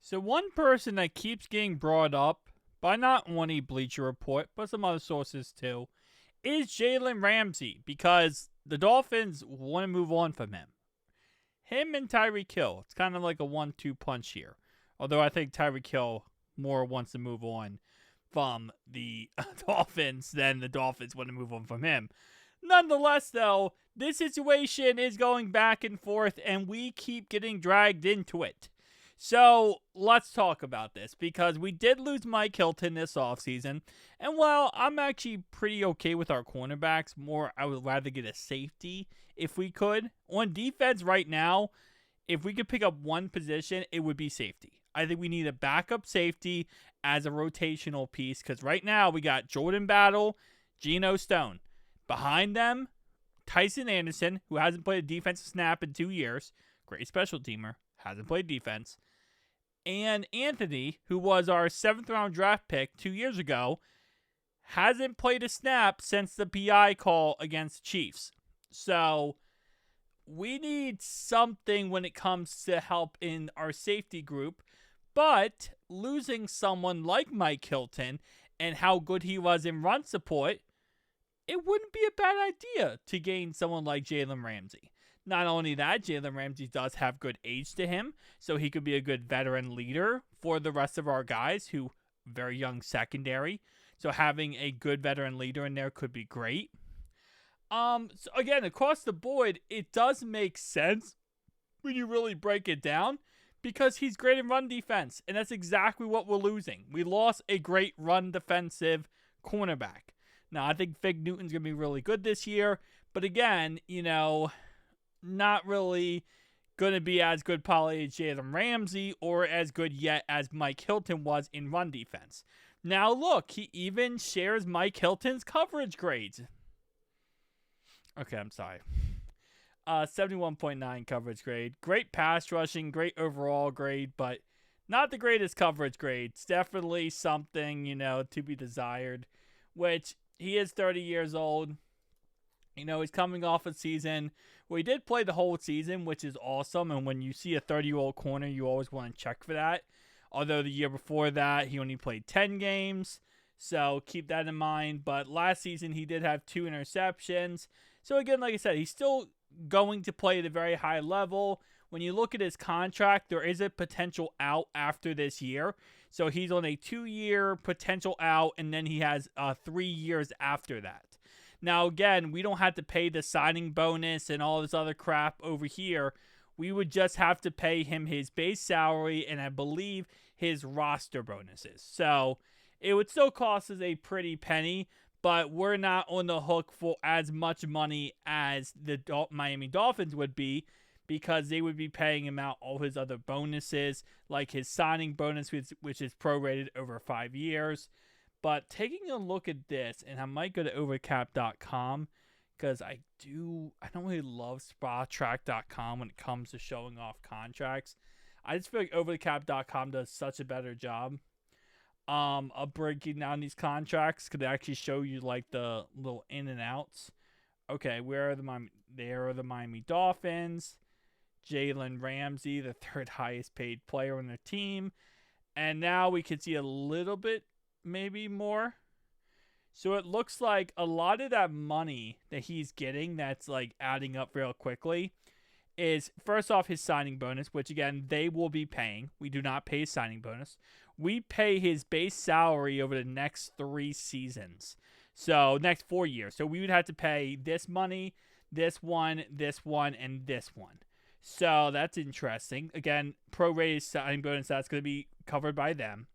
So one person that keeps getting brought up by not only Bleacher Report, but some other sources too, is Jalen Ramsey because the Dolphins want to move on from him. Him and Tyreek Hill, it's kind of like a 1-2 punch here. Although I think Tyreek Hill more wants to move on from the Dolphins than the Dolphins want to move on from him. Nonetheless, though, this situation is going back and forth, and we keep getting dragged into it. So let's talk about this because we did lose Mike Hilton this offseason. And while I'm actually pretty okay with our cornerbacks, more I would rather get a safety if we could. On defense right now, if we could pick up one position, it would be safety. I think we need a backup safety as a rotational piece because right now we got Jordan Battle, Geno Stone. Behind them, Tyson Anderson, who hasn't played a defensive snap in 2 years. Great special teamer, hasn't played defense. And Anthony, who was our 7th round draft pick 2 years ago, hasn't played a snap since the PI call against the Chiefs. So we need something when it comes to help in our safety group. But losing someone like Mike Hilton and how good he was in run support, it wouldn't be a bad idea to gain someone like Jalen Ramsey. Not only that, Jalen Ramsey does have good age to him, so he could be a good veteran leader for the rest of our guys who very young secondary. So having a good veteran leader in there could be great. So again, across the board, it does make sense when you really break it down because he's great in run defense, and that's exactly what we're losing. We lost a great run defensive cornerback. Now, I think Fig Newton's going to be really good this year, but again, not really going to be as good probably as Jalen Ramsey or as good yet as Mike Hilton was in run defense. Now, look, he even shares Mike Hilton's coverage grades. Okay, I'm sorry. 71.9 coverage grade. Great pass rushing, great overall grade, but not the greatest coverage grade. It's definitely something, to be desired, which he is 30 years old. He's coming off a season where he did play the whole season, which is awesome. And when you see a 30-year-old corner, you always want to check for that. Although the year before that, he only played 10 games. So keep that in mind. But last season, he did have 2 interceptions. So again, like I said, he's still going to play at a very high level. When you look at his contract, there is a potential out after this year. So he's on a 2-year potential out, and then he has 3 years after that. Now, again, we don't have to pay the signing bonus and all this other crap over here. We would just have to pay him his base salary and I believe his roster bonuses. So it would still cost us a pretty penny, but we're not on the hook for as much money as the Miami Dolphins would be because they would be paying him out all his other bonuses, like his signing bonus, which is prorated over 5 years. But taking a look at this, and I might go to overcap.com because I don't really love SpotTrack.com when it comes to showing off contracts. I just feel like overcap.com does such a better job of breaking down these contracts because they actually show you like the little in and outs. Okay, there are the Miami Dolphins. Jalen Ramsey, the 3rd highest paid player on their team. And now we can see a little bit maybe more. So it looks like a lot of that money that he's getting that's like adding up real quickly is first off his signing bonus, which again, they will be paying. We do not pay his signing bonus. We pay his base salary over the next 3 seasons. So next 4 years. So we would have to pay this money, this one, and this one. So that's interesting. Again, prorated signing bonus, that's going to be covered by them.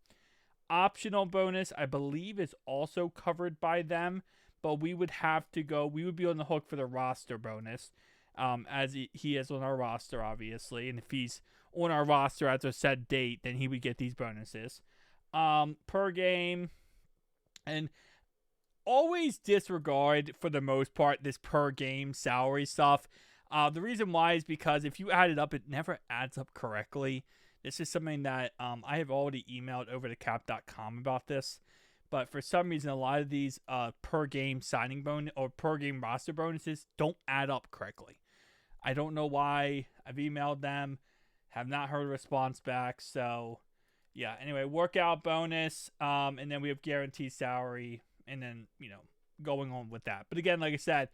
Optional bonus, I believe, is also covered by them, but we would be on the hook for the roster bonus, as he is on our roster, obviously, and if he's on our roster at a set date, then he would get these bonuses. Per game, and always disregard, for the most part, this per game salary stuff. The reason why is because if you add it up, it never adds up correctly. This is something that I have already emailed over to cap.com about this. But for some reason, a lot of these per game signing bonus or per game roster bonuses don't add up correctly. I don't know why. I've emailed them, have not heard a response back. So Yeah, anyway, workout bonus, and then we have guaranteed salary, and then, going on with that. But again, like I said,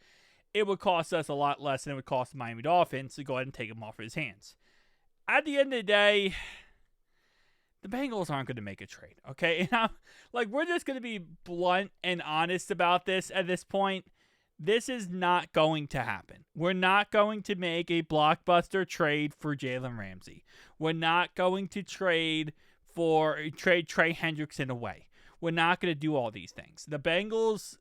it would cost us a lot less than it would cost the Miami Dolphins to go ahead and take him off his hands. At the end of the day, the Bengals aren't going to make a trade, okay? And we're just going to be blunt and honest about this at this point. This is not going to happen. We're not going to make a blockbuster trade for Jalen Ramsey. We're not going to trade Trey Hendrickson away. We're not going to do all these things. The Bengals,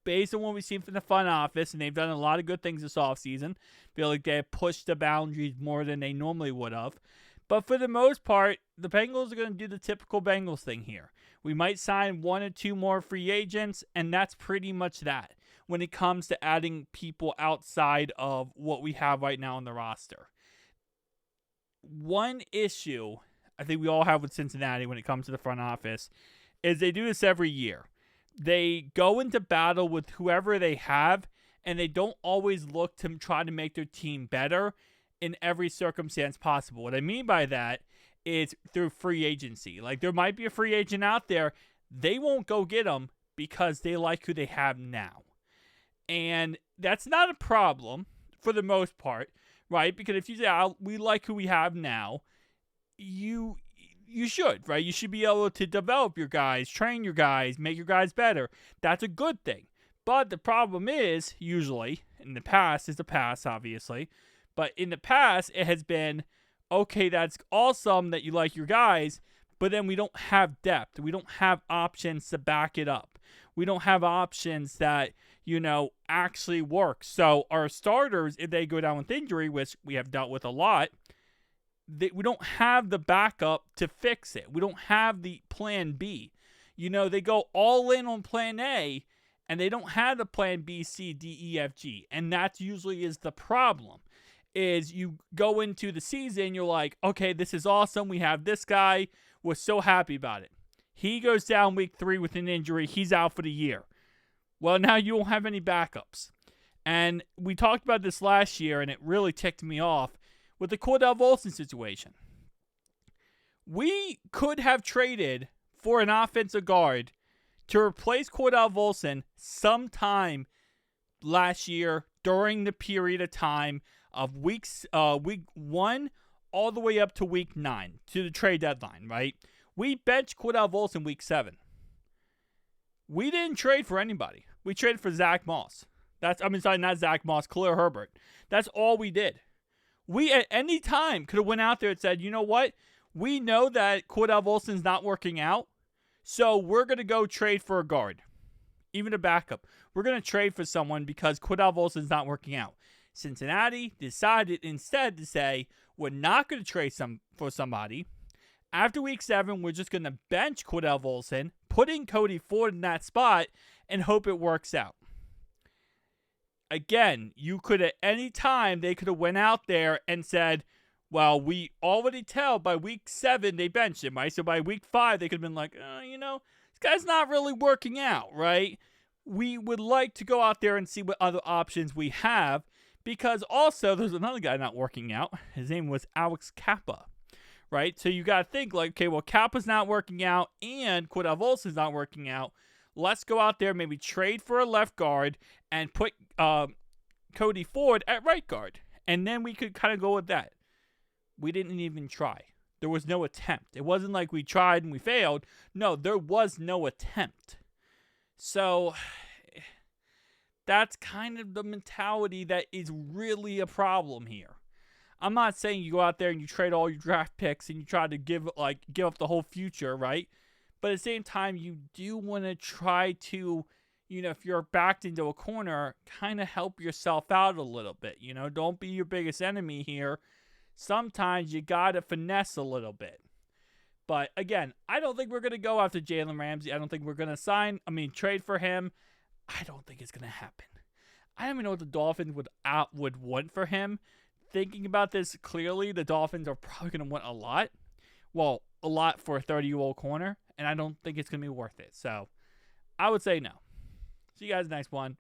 based on what we've seen from the front office, and they've done a lot of good things this offseason, feel like they have pushed the boundaries more than they normally would have. But for the most part, the Bengals are going to do the typical Bengals thing here. We might sign 1 or 2 more free agents, and that's pretty much that when it comes to adding people outside of what we have right now on the roster. One issue I think we all have with Cincinnati when it comes to the front office is they do this every year. They go into battle with whoever they have, and they don't always look to try to make their team better in every circumstance possible. What I mean by that is through free agency. Like, there might be a free agent out there. They won't go get them because they like who they have now. And that's not a problem for the most part, right? Because if you say, we like who we have now, you should, right? You should be able to develop your guys, train your guys, make your guys better. That's a good thing. But the problem is, usually, in the past, is the past, obviously. But in the past, it has been, okay, that's awesome that you like your guys, but then we don't have depth. We don't have options to back it up. We don't have options that, actually work. So our starters, if they go down with injury, which we have dealt with a lot, we don't have the backup to fix it. We don't have the plan B. They go all in on plan A, and they don't have the plan B, C, D, E, F, G. And that usually is the problem, is you go into the season, you're like, okay, this is awesome. We have this guy. We're so happy about it. He goes down week 3 with an injury. He's out for the year. Well, now you won't have any backups. And we talked about this last year, and it really ticked me off with the Cordell Volson situation. We could have traded for an offensive guard to replace Cordell Volson sometime last year during the period of time of week 1 all the way up to week 9 to the trade deadline, right? We benched Cordell Volson week 7. We didn't trade for anybody. We traded for Zach Moss. Not Zach Moss, Khalil Herbert. That's all we did. We at any time could have went out there and said, you know what? We know that Cordell Volson's not working out, so we're going to go trade for a guard, even a backup. We're going to trade for someone because Cordell Volson's not working out. Cincinnati decided instead to say, we're not going to trade for somebody. After week 7, we're just going to bench Cordell Volson, putting Cody Ford in that spot, and hope it works out. Again, you could at any time, they could have went out there and said, well, we already tell by week 7 they benched him, right? So by week 5, they could have been like, this guy's not really working out, right? We would like to go out there and see what other options we have, because also there's another guy not working out. His name was Alex Kappa, right? So you got to think like, okay, well, Kappa's not working out and Cordell Volson's not working out. Let's go out there, maybe trade for a left guard and put Cody Ford at right guard. And then we could kind of go with that. We didn't even try. There was no attempt. It wasn't like we tried and we failed. No, there was no attempt. So that's kind of the mentality that is really a problem here. I'm not saying you go out there and you trade all your draft picks and you try to give up the whole future, right? But at the same time, you do want to try to, if you're backed into a corner, kind of help yourself out a little bit. Don't be your biggest enemy here. Sometimes you got to finesse a little bit. But again, I don't think we're going to go after Jalen Ramsey. I don't think we're going to trade for him. I don't think it's going to happen. I don't even know what the Dolphins would want for him. Thinking about this clearly, the Dolphins are probably going to want a lot. Well, a lot for a 30-year-old corner. And I don't think it's going to be worth it. So I would say no. See you guys next one.